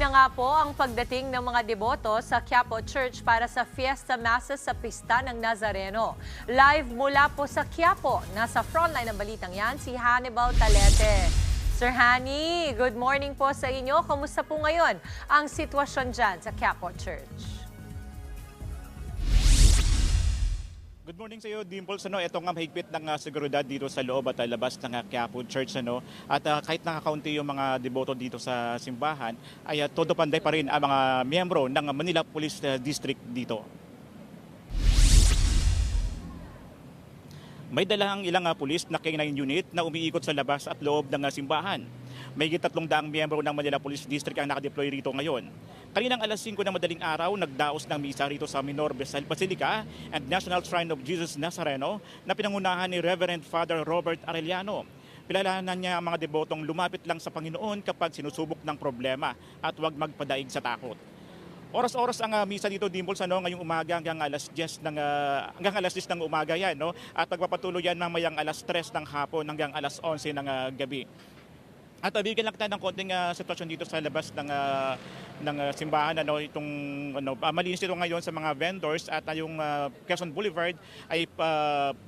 na nga po ang pagdating ng mga deboto sa Quiapo Church para sa Fiesta Masses sa Pista ng Nazareno. Live mula po sa Quiapo, nasa frontline ng balitang yan si Hannibal Talete. Sir Hani, good morning po sa inyo. Kumusta po ngayon ang sitwasyon dyan sa Quiapo Church? Good morning sa iyo, Dimples. Ito nga mahigpit ng seguridad dito sa loob at labas ng Quiapo Church. At kahit nakakaunti yung mga deboto dito sa simbahan, ay todo panday pa rin ang mga miyembro ng Manila Police District dito. May dalahang ilang pulis na K9 unit na umiikot sa labas at loob ng simbahan. May 300 miyembro ng Manila Police District ang nakadeploy rito ngayon. Kaninang alas 5 ng madaling araw, nagdaos ng misa rito sa Minor Basilica and National Shrine of Jesus Nazareno na pinangunahan ni Reverend Father Robert Arellano. Pilalahanan niya ang mga debotong lumapit lang sa Panginoon kapag sinusubok ng problema at huwag magpadaig sa takot. Oras-oras ang misa dito, Dimples, ngayong umaga hanggang alas 10 ng umaga yan, no? At magpapatuloy yan mamayang alas 3 ng hapon hanggang alas 11 ng gabi. At bigyan lang tayo ng konting sitwasyon dito sa labas ng simbahan. Malinis ito ngayon sa mga vendors at yung Quezon Boulevard ay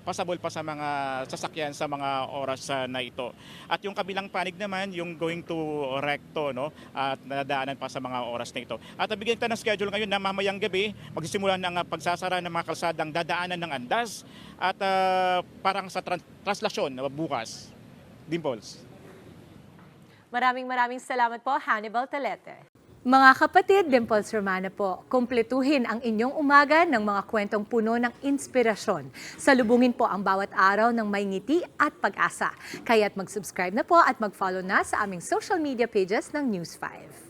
pasabol pa sa mga sasakyan sa mga oras na ito. At yung kabilang panig naman, yung going to Recto, no? At nadaanan pa sa mga oras na ito. At bigyan tayo ng schedule ngayon na mamayang gabi, magsisimula ng pagsasara ng mga kalsadang dadaanan ng andas at parang sa translasyon bukas. Dimples. Maraming salamat po, Hannibal Talete. Mga kapatid, Dimples Romana po, kumpletuhin ang inyong umaga ng mga kwentong puno ng inspirasyon. Salubungin po ang bawat araw ng may ngiti at pag-asa. Kaya't mag-subscribe na po at mag-follow na sa aming social media pages ng News 5.